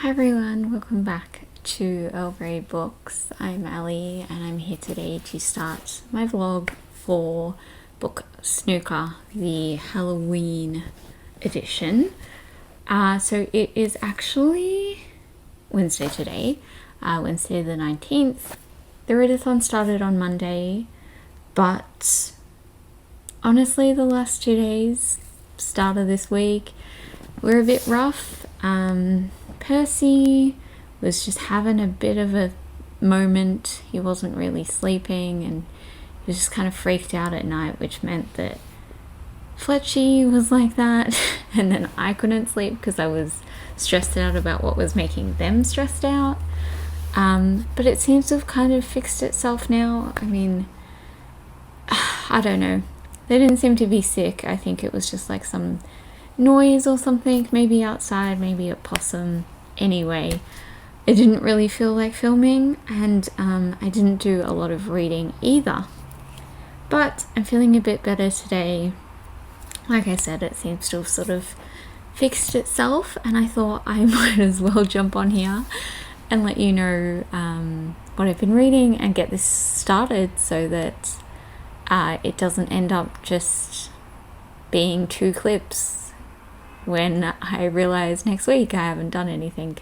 Hi everyone, welcome back to Earl Grey Books. I'm Ali and I'm here today to start my vlog for book Snooker, the Halloween edition. So it is actually Wednesday today, Wednesday the 19th. The readathon started on Monday, but honestly the last 2 days, start of this week, were a bit rough. Percy was just having a bit of a moment. He wasn't really sleeping and he was just kind of freaked out at night, which meant that Fletchy was like that and then I couldn't sleep because I was stressed out about what was making them stressed out. But it seems to have kind of fixed itself now. I mean, I don't know. They didn't seem to be sick. I think it was just like some noise or something, maybe outside, maybe a possum. Anyway, it didn't really feel like filming, and I didn't do a lot of reading either. But I'm feeling a bit better today. Like I said, it seems to have sort of fixed itself, and I thought I might as well jump on here and let you know what I've been reading and get this started so that it doesn't end up just being 2 clips when I realize next week I haven't done anything.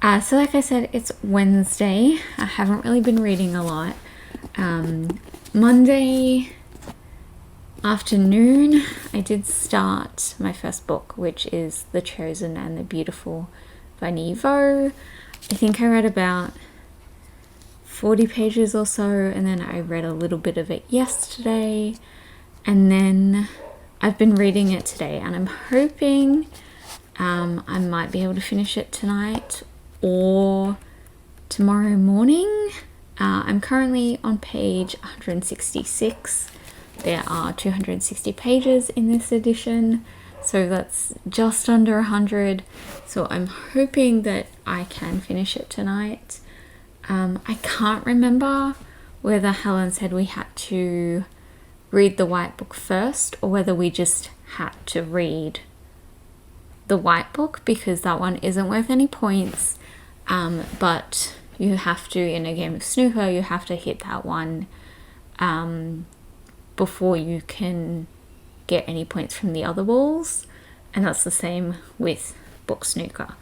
So like I said, it's Wednesday. I haven't really been reading a lot. Monday afternoon I did start my first book, which is The Chosen and the Beautiful by Nevo. I think I read about 40 pages or so, and then I read a little bit of it yesterday, and then I've been reading it today, and I'm hoping I might be able to finish it tonight or tomorrow morning. I'm currently on page 166. There are 260 pages in this edition, so that's just under 100. So I'm hoping that I can finish it tonight. I can't remember whether Helen said we had to read the white book first or whether we just had to read the white book, because that one isn't worth any points, but you have to, in a game of snooker, you have to hit that one before you can get any points from the other balls, and that's the same with book snooker.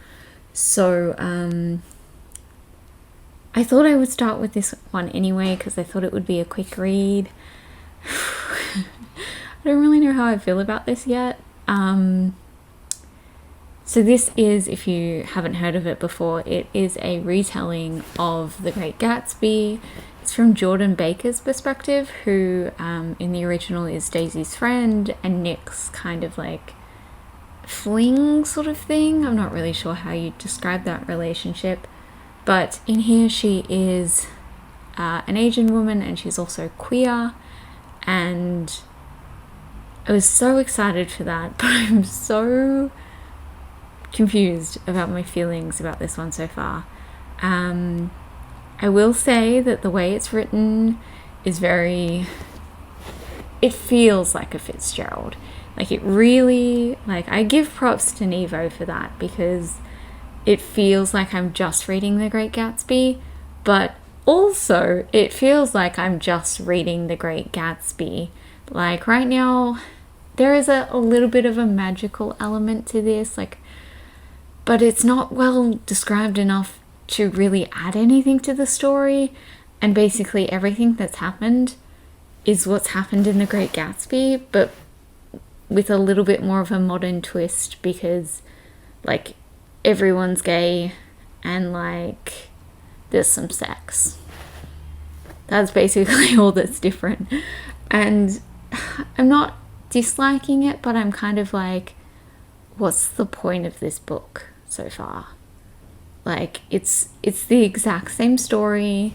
So I thought I would start with this one anyway because I thought it would be a quick read. I don't really know how I feel about this yet. So this is, if you haven't heard of it before, it is a retelling of The Great Gatsby. It's from Jordan Baker's perspective, who in the original is Daisy's friend and Nick's kind of like fling sort of thing. I'm not really sure how you describe that relationship, but in here she is an Asian woman and she's also queer, and I was so excited for that, but I'm so confused about my feelings about this one so far. I will say that the way it's written is it feels like a Fitzgerald. Like it really, like I give props to Nevo for that, because it feels like I'm just reading The Great Gatsby, but also it feels like I'm just reading The Great Gatsby. Like right now there is a little bit of a magical element to this, like, but it's not well described enough to really add anything to the story, and basically everything that's happened is what's happened in The Great Gatsby, but with a little bit more of a modern twist, because like everyone's gay and like there's some sex. That's basically all that's different, and I'm not disliking it, but I'm kind of like, what's the point of this book so far? Like it's the exact same story.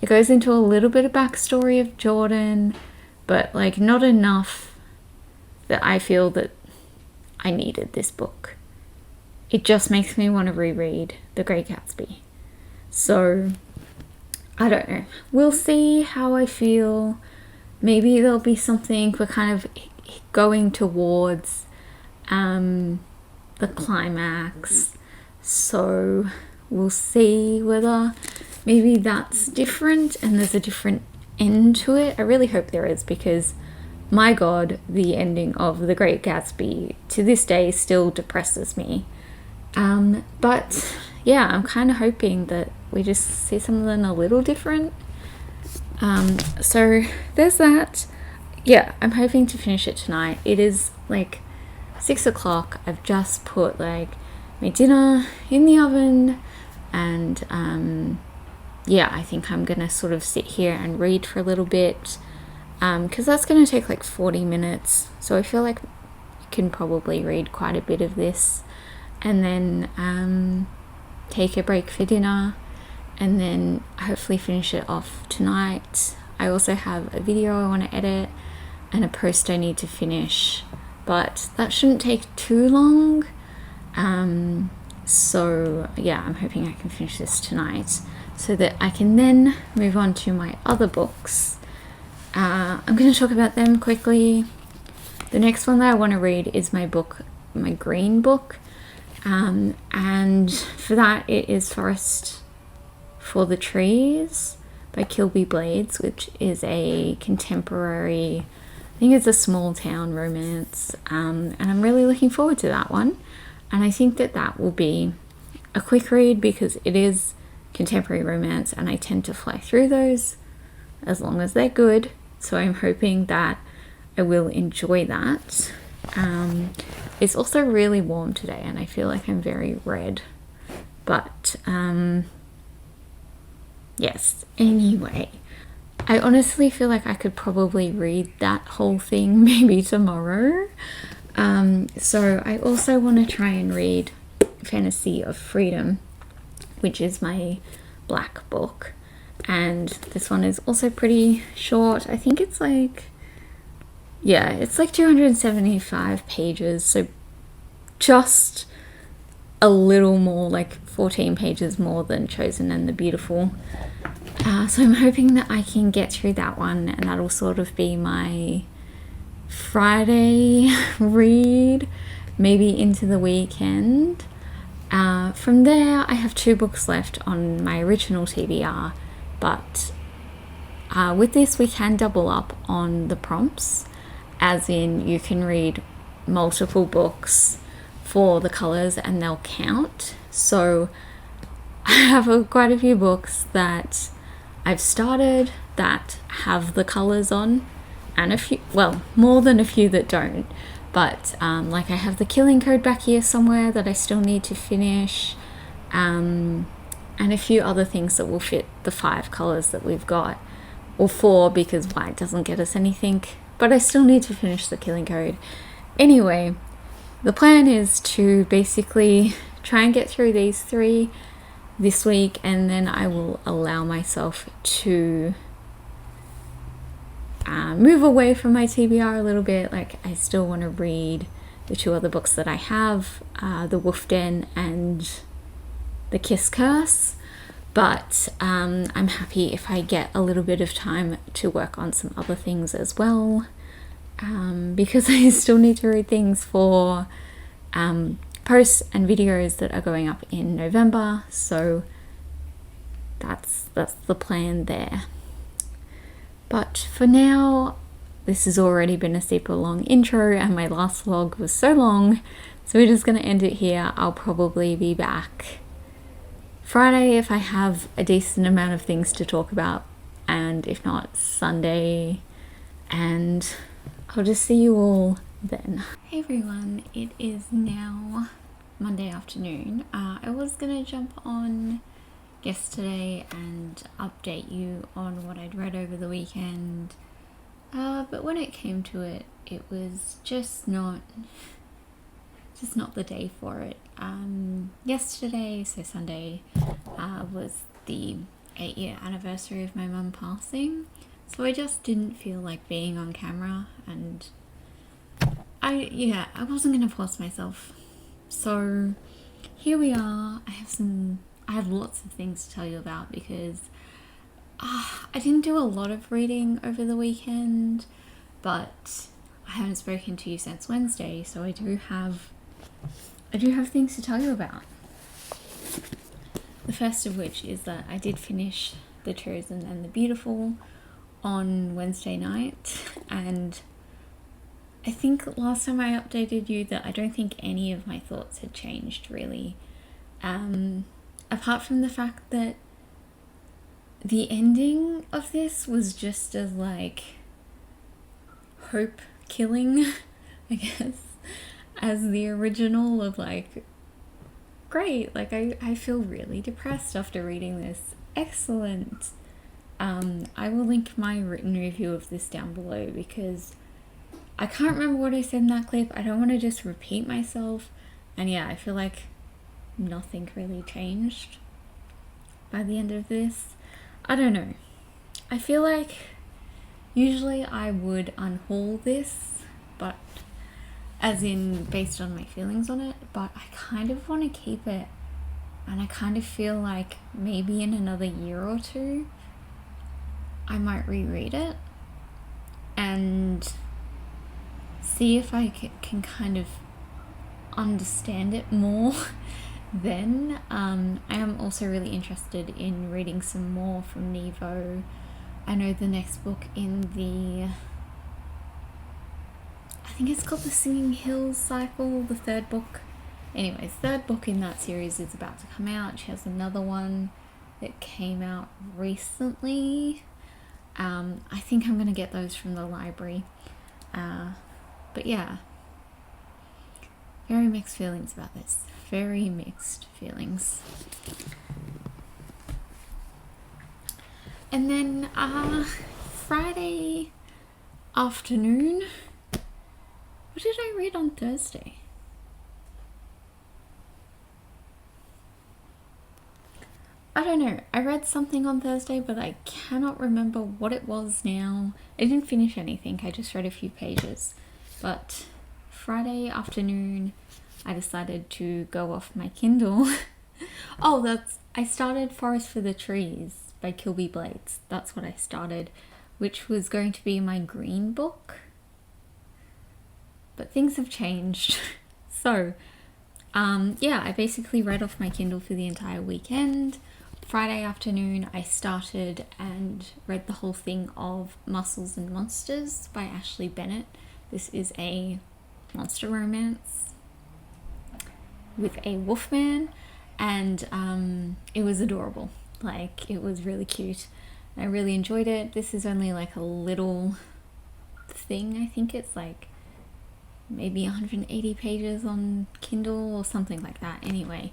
It goes into a little bit of backstory of Jordan, but like not enough that I feel that I needed this book. It just makes me want to reread The Great Gatsby. So I don't know. We'll see how I feel. Maybe there'll be something we're kind of going towards the climax. So we'll see whether maybe that's different and there's a different end to it. I really hope there is, because my God, the ending of The Great Gatsby to this day still depresses me. But yeah, I'm kind of hoping that we just see something a little different. So there's that. Yeah, I'm hoping to finish it tonight. It is like 6 o'clock. I've just put like my dinner in the oven, and yeah, I think I'm gonna sort of sit here and read for a little bit, because that's gonna take like 40 minutes. So I feel like I can probably read quite a bit of this, and then take a break for dinner, and then hopefully finish it off tonight. I also have a video I want to edit and a post I need to finish, but that shouldn't take too long. So yeah, I'm hoping I can finish this tonight so that I can then move on to my other books. I'm going to talk about them quickly. The next one that I want to read is my green book. And for that, it is Forest for the Trees by Kilby Blades, which is a contemporary, I think it's a small town romance, and I'm really looking forward to that one. And I think that will be a quick read because it is contemporary romance, and I tend to fly through those as long as they're good. So I'm hoping that I will enjoy that. It's also really warm today, and I feel like I'm very red. But yes, anyway, I honestly feel like I could probably read that whole thing maybe tomorrow. So I also want to try and read Fantasy of Freedom, which is my black book. And this one is also pretty short. I think it's like, yeah, it's like 275 pages. So just a little more, like 14 pages more than Chosen and the Beautiful. So I'm hoping that I can get through that one, and that'll sort of be my Friday read, maybe into the weekend. From there, I have 2 books left on my original TBR, but with this we can double up on the prompts, as in you can read multiple books for the colours and they'll count. So I have quite a few books that I've started that have the colours on, and a few, well, more than a few that don't. But like I have The Killing Code back here somewhere that I still need to finish, and a few other things that will fit the 5 colours that we've got, or 4 because white doesn't get us anything, but I still need to finish The Killing Code. Anyway, the plan is to basically try and get through these 3 this week, and then I will allow myself to move away from my TBR a little bit. Like, I still want to read the 2 other books that I have, The Wolf Den and The Kiss Curse, but I'm happy if I get a little bit of time to work on some other things as well, because I still need to read things for posts and videos that are going up in November. So that's the plan there. But for now, this has already been a super long intro, and my last vlog was so long, so we're just going to end it here. I'll probably be back Friday if I have a decent amount of things to talk about, and if not, Sunday, and I'll just see you all then. Hey everyone, it is now Monday afternoon. I was going to jump on yesterday and update you on what I'd read over the weekend, but when it came to it, it was just not the day for it. Yesterday, so Sunday, was the 8-year anniversary of my mum passing, so I just didn't feel like being on camera, and I wasn't gonna force myself. So here we are. I have lots of things to tell you about because I didn't do a lot of reading over the weekend, but I haven't spoken to you since Wednesday, so I do have things to tell you about. The first of which is that I did finish The Chosen and the Beautiful on Wednesday night, and I think last time I updated you that I don't think any of my thoughts had changed really. Apart from the fact that the ending of this was just as like hope killing, I guess, as the original of like, great, like I feel really depressed after reading this. Excellent. I will link my written review of this down below because I can't remember what I said in that clip. I don't want to just repeat myself. And yeah, I feel like nothing really changed by the end of this. I don't know. I feel like usually I would unhaul this, but as in based on my feelings on it, but I kind of want to keep it, and I kind of feel like maybe in another year or two I might reread it and see if I can kind of understand it more then. I am also really interested in reading some more from Nevo. I know the next book in the, I think it's called the Singing Hills cycle, the third book. Anyways, third book in that series is about to come out. She has another one that came out recently. I think I'm going to get those from the library. But yeah, very mixed feelings about this. Very mixed feelings. And then Friday afternoon, what did I read on Thursday? I don't know. I read something on Thursday, but I cannot remember what it was now. I didn't finish anything. I just read a few pages. But Friday afternoon, I decided to go off my Kindle. I started Forest for the Trees by Kilby Blades. That's what I started, which was going to be my green book. But things have changed. So, yeah, I basically read off my Kindle for the entire weekend. Friday afternoon, I started and read the whole thing of Muscles and Monsters by Ashley Bennett. This is a monster romance with a wolfman, and it was adorable. Like, it was really cute. I really enjoyed it. This is only like a little thing. I think it's like maybe 180 pages on Kindle or something like that. Anyway,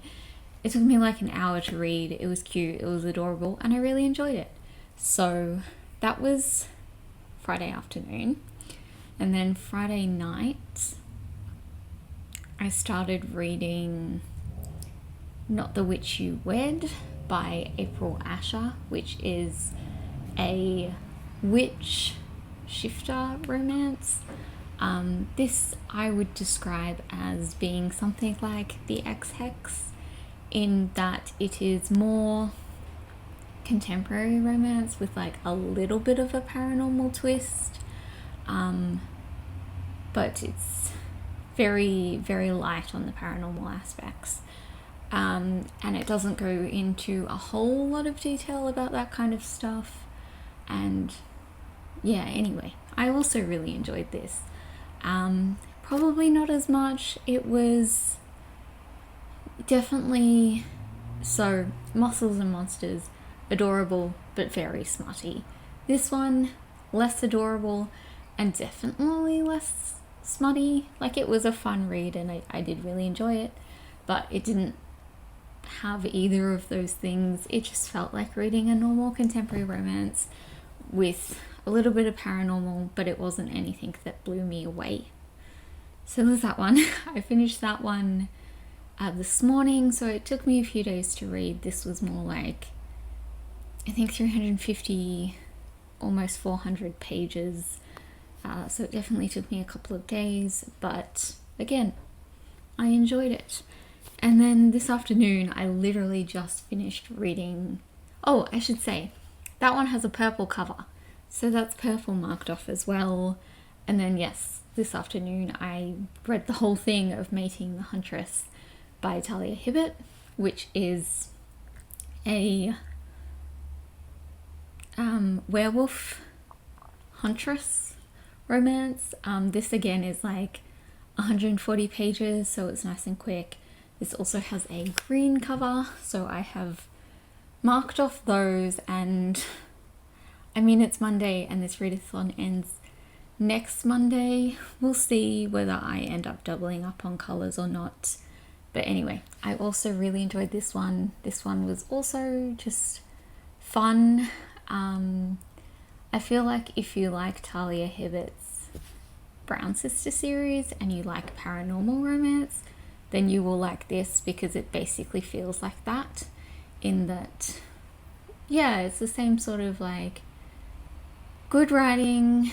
it took me like an hour to read. It was cute, it was adorable, and I really enjoyed it. So that was Friday afternoon. And then Friday night, I started reading Not the Witch You Wed by April Asher, which is a witch shifter romance. This I would describe as being something like the X-Hex, in that it is more contemporary romance with like a little bit of a paranormal twist, but it's very, very light on the paranormal aspects, and it doesn't go into a whole lot of detail about that kind of stuff. And yeah, anyway, I also really enjoyed this. Probably not as much. It was definitely, so Muscles and Monsters, adorable but very smutty. This one, less adorable and definitely less smutty. Like, it was a fun read and I did really enjoy it, but it didn't have either of those things. It just felt like reading a normal contemporary romance with a little bit of paranormal, but it wasn't anything that blew me away. So there's that one. I finished that one this morning, so it took me a few days to read. This was more like, I think 350, almost 400 pages. So it definitely took me a couple of days, but again, I enjoyed it. And then this afternoon, I literally just finished reading, oh, I should say, that one has a purple cover, so that's purple marked off as well. And then yes, this afternoon I read the whole thing of Mating the Huntress by Talia Hibbert, which is a werewolf huntress romance. This again is like 140 pages, so it's nice and quick. This also has a green cover, so I have marked off those, and I mean, it's Monday and this readathon ends next Monday. We'll see whether I end up doubling up on colours or not. But anyway, I also really enjoyed this one. This one was also just fun. I feel like if you like Talia Hibbert's Brown Sister series and you like paranormal romance, then you will like this, because it basically feels like that, in that, yeah, it's the same sort of like good writing,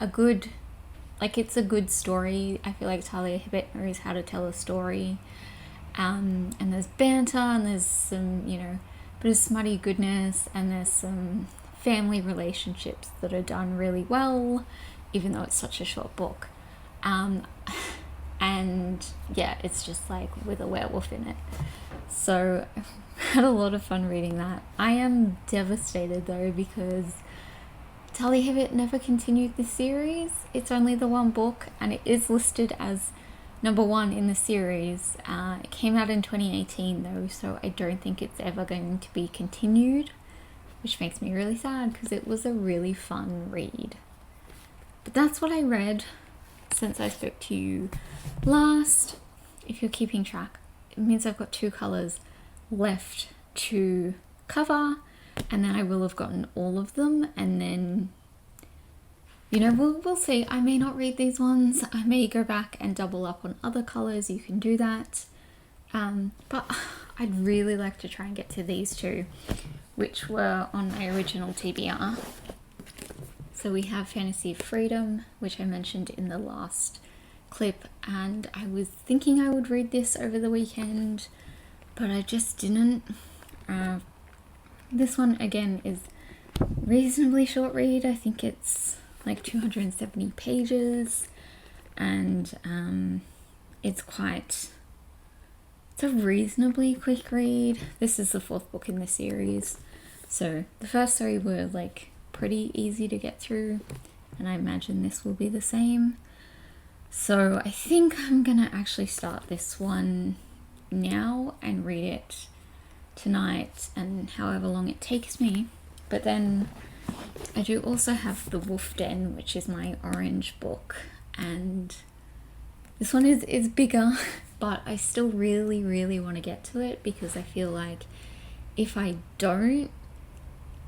it's a good story. I feel like Talia Hibbert knows how to tell a story, and there's banter, and there's some, bit of smutty goodness, and there's some family relationships that are done really well, even though it's such a short book. And yeah, it's just like with a werewolf in it. So I had a lot of fun reading that. I am devastated though, because Talia Hibbert never continued the series. It's only the one book, and it is listed as number 1 in the series. It came out in 2018 though, so I don't think it's ever going to be continued, which makes me really sad, because it was a really fun read. But that's what I read since I spoke to you last. If you're keeping track, it means I've got 2 colours left to cover, and then I will have gotten all of them, and then we'll see. I may not read these ones. I may go back and double up on other colours. You can do that, but I'd really like to try and get to these 2, which were on my original TBR. So we have Fantasy of Freedom, which I mentioned in the last clip, and I was thinking I would read this over the weekend, but I just didn't. This one again is reasonably short read. I think it's like 270 pages, and it's a reasonably quick read. This is the 4th book in the series, so the first 3 were like pretty easy to get through, and I imagine this will be the same. So I think I'm gonna actually start this one now and read it tonight, and however long it takes me. But then I do also have The Wolf Den, which is my orange book, and this one is bigger, but I still really, really want to get to it, because I feel like if I don't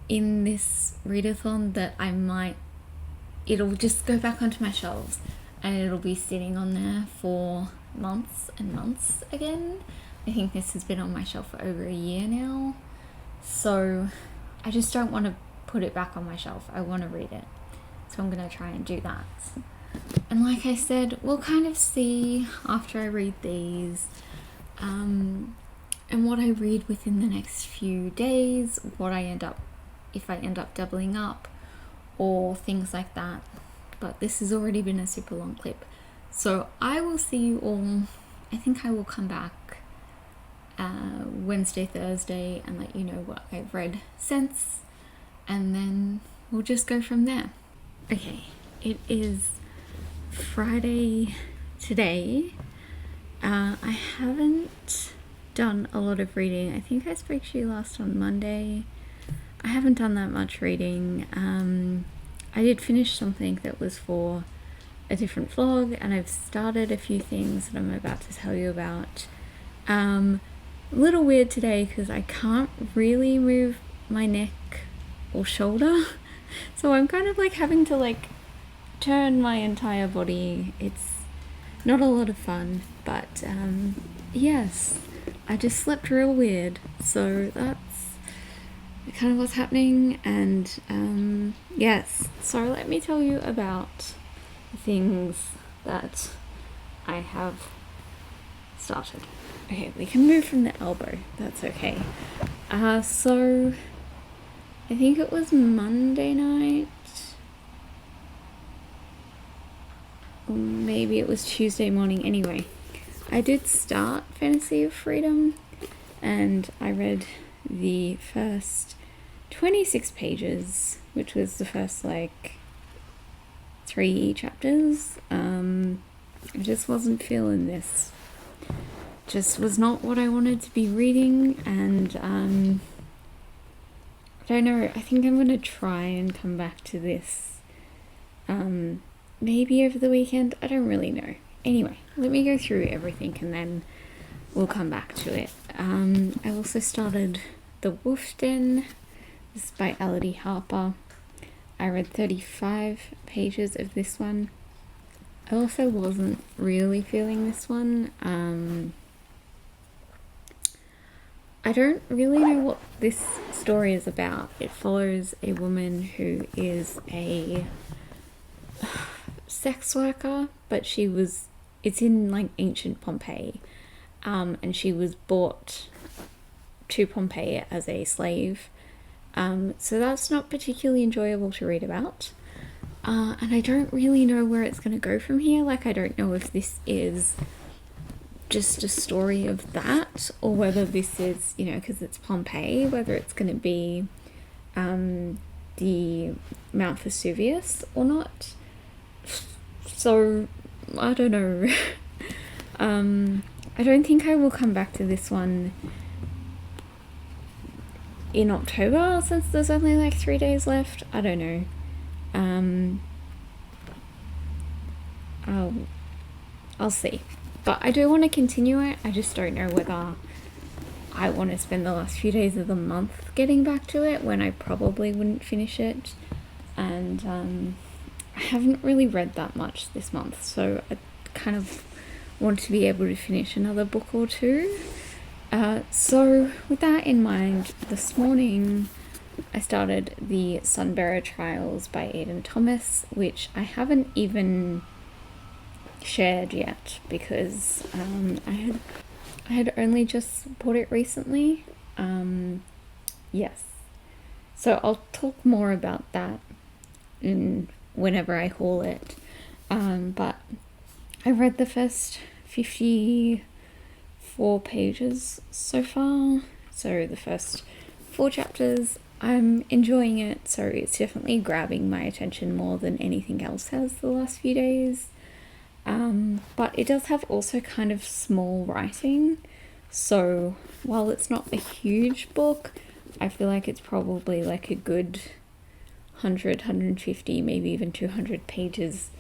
in this readathon, that it'll just go back onto my shelves, and it'll be sitting on there for months and months again. I think this has been on my shelf for over a year now, so I just don't want to put it back on my shelf. I want to read it, so I'm going to try and do that. And like I said, we'll kind of see after I read these, and what I read within the next few days, if I end up doubling up or things like that. But this has already been a super long clip, so I will see you all. I think I will come back Wednesday, Thursday, and let you know what I've read since, and then we'll just go from there. Okay, it is Friday today. I haven't done a lot of reading. I think I spoke to you last on Monday. I haven't done that much reading. I did finish something that was for a different vlog, and I've started a few things that I'm about to tell you about. A little weird today because I can't really move my neck or shoulder, so I'm kind of like having to like turn my entire body. It's not a lot of fun, but yes, I just slept real weird, so that's kind of what's happening. And yes, so let me tell you about the things that I have started. Okay, we can move from the elbow, that's okay. So I think it was Monday night, or maybe it was Tuesday morning. Anyway, I did start Fantasy of Freedom, and I read the first 26 pages, which was the first like 3 chapters. I just wasn't feeling this. Just was not what I wanted to be reading, and I don't know, I think I'm going to try and come back to this maybe over the weekend. I don't really know. Anyway, let me go through everything and then we'll come back to it. I also started The Wolf Den. This is by Elodie Harper. I read 35 pages of this one. I also wasn't really feeling this one. I don't really know what this story is about. It follows a woman who is a sex worker, but it's in like ancient Pompeii, and she was brought to Pompeii as a slave. So that's not particularly enjoyable to read about. And I don't really know where it's going to go from here. Like, I don't know if this is just a story of that, or whether this is, you know, because it's Pompeii, whether it's going to be the Mount Vesuvius or not. So I don't know. I don't think I will come back to this one in October, since there's only like 3 days left. I don't know. I'll see. But I do want to continue it. I just don't know whether I want to spend the last few days of the month getting back to it, when I probably wouldn't finish it. And I haven't really read that much this month, so I kind of want to be able to finish another book or two. So with that in mind, this morning I started the Sunbearer Trials by Aidan Thomas, which I haven't even shared yet, because I had only just bought it recently. Yes, so I'll talk more about that whenever I haul it. But I read the first 54 pages so far, so the first 4 chapters. I'm enjoying it, so it's definitely grabbing my attention more than anything else has the last few days. But it does have also kind of small writing, so while it's not a huge book, I feel like it's probably like a good 100, 150, maybe even 200 pages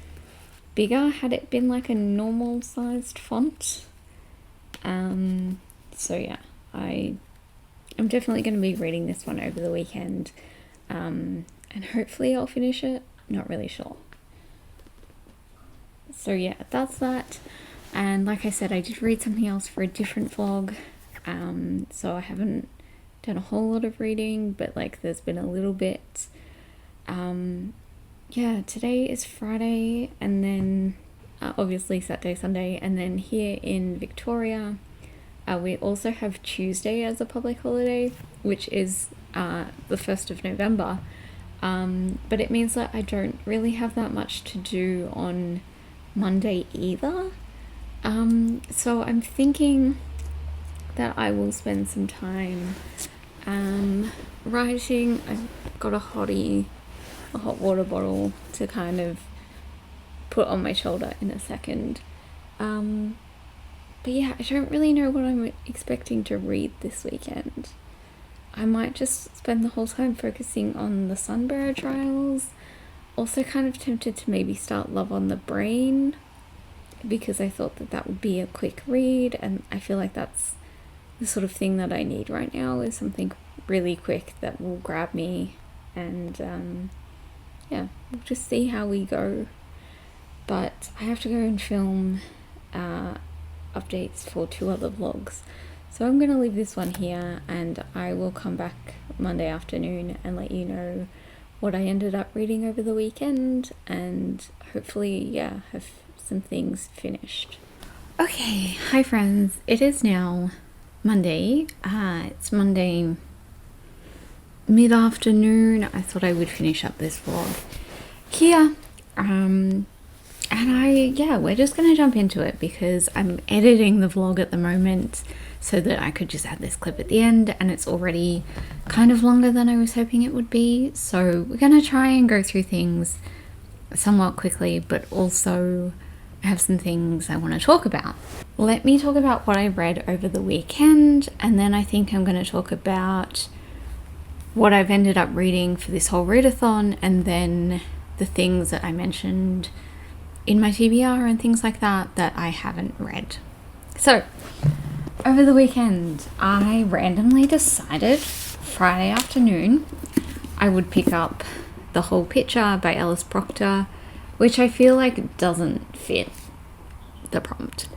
bigger had it been like a normal sized font. So yeah, I'm definitely going to be reading this one over the weekend, and hopefully I'll finish it. Not really sure. So yeah, that's that. And like I said, I did read something else for a different vlog, so I haven't done a whole lot of reading, but like there's been a little bit. Yeah, today is Friday, and then obviously Saturday, Sunday, and then here in Victoria we also have Tuesday as a public holiday, which is the 1st of November, but it means that I don't really have that much to do on Monday either. So I'm thinking that I will spend some time writing. I've got a hot water bottle to kind of put on my shoulder in a second. But yeah, I don't really know what I'm expecting to read this weekend. I might just spend the whole time focusing on the Sunbearer Trials. Also kind of tempted to maybe start Love on the Brain, because I thought that would be a quick read, and I feel like that's the sort of thing that I need right now, is something really quick that will grab me. And yeah, we'll just see how we go. But I have to go and film updates for 2 other vlogs, so I'm going to leave this one here, and I will come back Monday afternoon and let you know what I ended up reading over the weekend, and hopefully, yeah, have some things finished. Okay, hi friends, it is now Monday. It's Monday mid-afternoon. I thought I would finish up this vlog here, and we're just gonna jump into it, because I'm editing the vlog at the moment, so that I could just add this clip at the end, and it's already kind of longer than I was hoping it would be. So we're going to try and go through things somewhat quickly, but also I have some things I want to talk about. Let me talk about what I read over the weekend, and then I think I'm going to talk about what I've ended up reading for this whole readathon, and then the things that I mentioned in my TBR and things like that that I haven't read. So, over the weekend, I randomly decided Friday afternoon I would pick up The Whole Picture by Alice Proctor, which I feel like doesn't fit the prompt.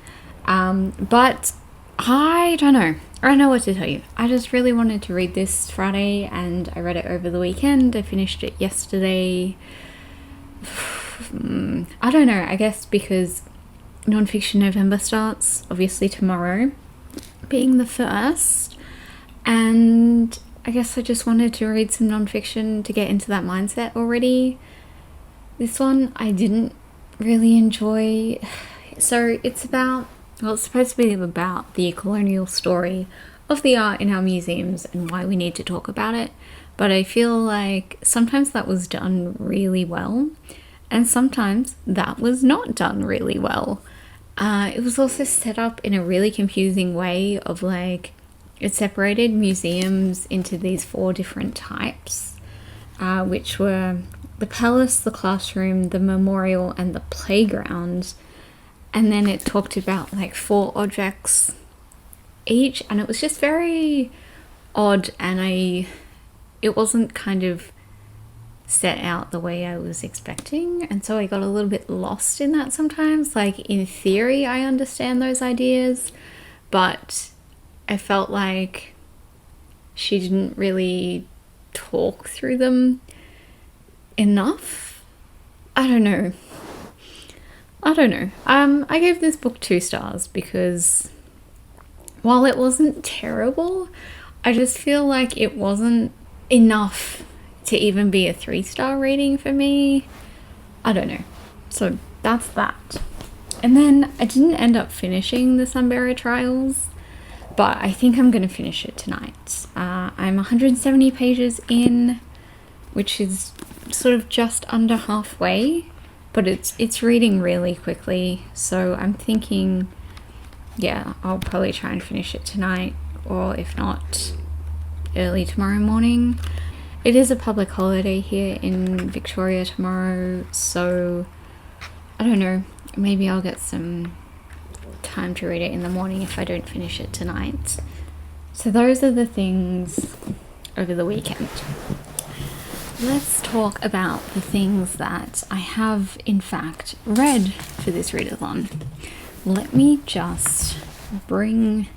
But I don't know. I don't know what to tell you. I just really wanted to read this Friday, and I read it over the weekend. I finished it yesterday. I don't know, I guess because Nonfiction November starts, obviously tomorrow being the 1st, and I guess I just wanted to read some nonfiction to get into that mindset already. This one I didn't really enjoy. So it's about, well, it's supposed to be about the colonial story of the art in our museums and why we need to talk about it, but I feel like sometimes that was done really well, and sometimes that was not done really well. It was also set up in a really confusing way of like, it separated museums into these 4 different types, which were the palace, the classroom, the memorial, and the playground. And then it talked about like 4 objects each, and it was just very odd, and it wasn't kind of set out the way I was expecting, and so I got a little bit lost in that sometimes. Like, in theory I understand those ideas, but I felt like she didn't really talk through them enough. I don't know. I gave this book 2 stars because while it wasn't terrible, I just feel like it wasn't enough to even be a 3-star rating for me. I don't know. So that's that. And then I didn't end up finishing the Sunbearer Trials, but I think I'm going to finish it tonight. I'm 170 pages in, which is sort of just under halfway, but it's reading really quickly. So I'm thinking, yeah, I'll probably try and finish it tonight, or if not, early tomorrow morning. It is a public holiday here in Victoria tomorrow, so I don't know, maybe I'll get some time to read it in the morning if I don't finish it tonight. So those are the things over the weekend. Let's talk about the things that I have in fact read for this readathon. Let me just bring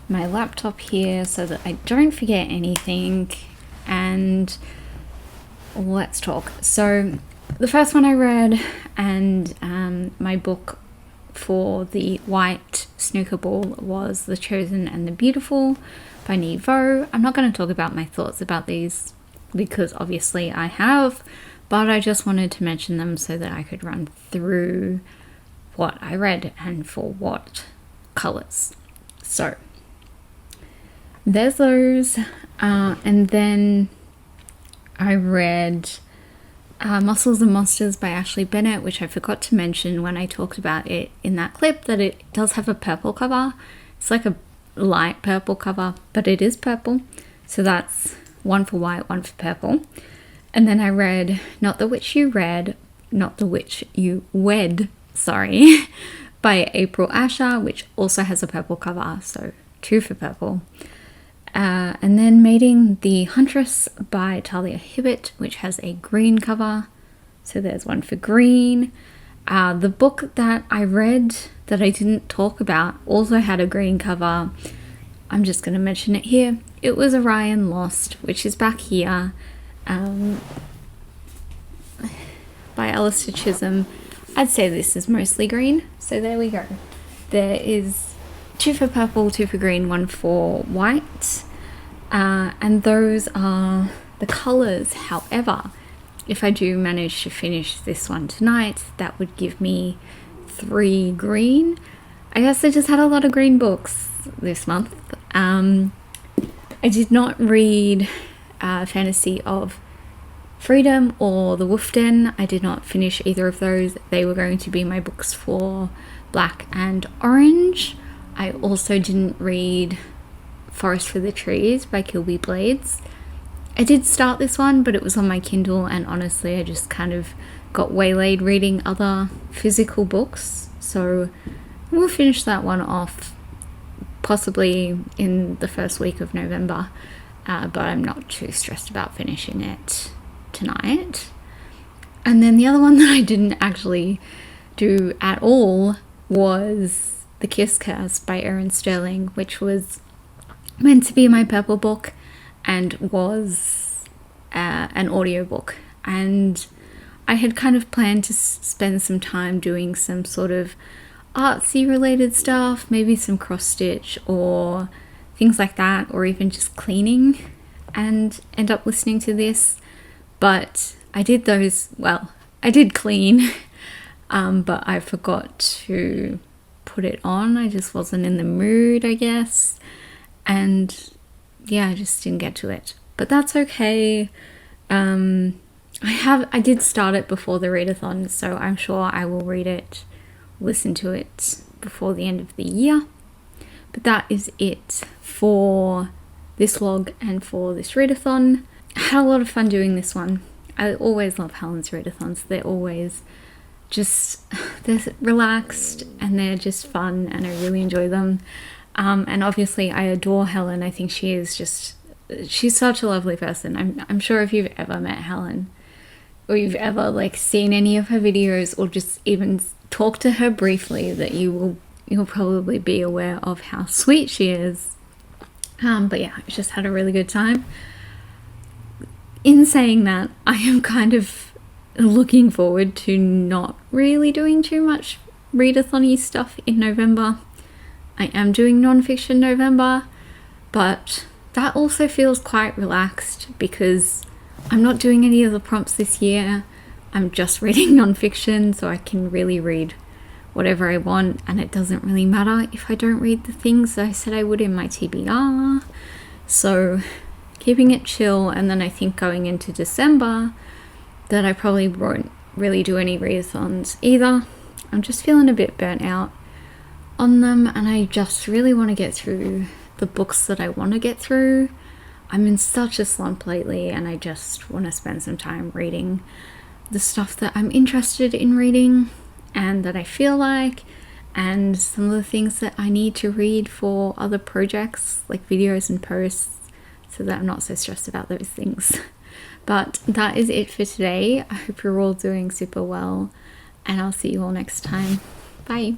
my laptop here so that I don't forget anything, and let's talk. So the first one I read, and my book for the white snooker ball, was The Chosen and the Beautiful by Nevo. I'm not going to talk about my thoughts about these because obviously I have, but I just wanted to mention them so that I could run through what I read and for what colours. So there's those, and then I read Muscles and Monsters by Ashley Bennett, which I forgot to mention when I talked about it in that clip, that it does have a purple cover. It's like a light purple cover, but it is purple. So that's 1 for white, 1 for purple. And then I read Not the Witch You Read, Not the Witch You Wed, by April Asher, which also has a purple cover, so 2 for purple. And then Mating the Huntress by Talia Hibbett, which has a green cover, so there's 1 for green. The book that I read that I didn't talk about also had a green cover. I'm just going to mention it here. It was Orion Lost, which is back here, by Alistair Chisholm. I'd say this is mostly green, so there we go. There is 2 for purple, 2 for green, 1 for white, and those are the colours. However, if I do manage to finish this one tonight, that would give me 3 green. I guess I just had a lot of green books, this month. I did not read Fantasy of Freedom or The Wolf Den. I did not finish either of those. They were going to be my books for Black and Orange. I also didn't read Forest for the Trees by Kilby Blades. I did start this one, but it was on my Kindle, and honestly I just kind of got waylaid reading other physical books, so we'll finish that one off possibly in the first week of November, but I'm not too stressed about finishing it tonight. And then the other one that I didn't actually do at all was The Kiss Curse by Erin Sterling, which was meant to be my purple book and was an audiobook. And I had kind of planned to spend some time doing some sort of artsy related stuff, maybe some cross stitch or things like that, or even just cleaning, and end up listening to this. But I did those, well, I did clean, but I forgot to put it on. I just wasn't in the mood, I guess. And yeah, I just didn't get to it. But that's okay. I did start it before the readathon, so I'm sure I will read it, listen to it before the end of the year. But that is it for this vlog and for this readathon. I had a lot of fun doing this one. I always love Helen's readathons. They're always just, they're relaxed and they're just fun, and I really enjoy them. And obviously I adore Helen. I think she's such a lovely person. I'm sure if you've ever met Helen, or you've ever like seen any of her videos, or just even talked to her briefly, that you'll probably be aware of how sweet she is. But yeah, I just had a really good time. In saying that, I am kind of looking forward to not really doing too much readathon-y stuff in November. I am doing non-fiction November, but that also feels quite relaxed because I'm not doing any of the prompts this year. I'm just reading non-fiction, so I can really read whatever I want, and it doesn't really matter if I don't read the things that I said I would in my TBR. So keeping it chill, and then I think going into December that I probably won't really do any readathons either. I'm just feeling a bit burnt out on them, and I just really want to get through the books that I want to get through. I'm in such a slump lately, and I just want to spend some time reading the stuff that I'm interested in reading and that I feel like, and some of the things that I need to read for other projects like videos and posts, so that I'm not so stressed about those things. But that is it for today. I hope you're all doing super well, and I'll see you all next time. Bye.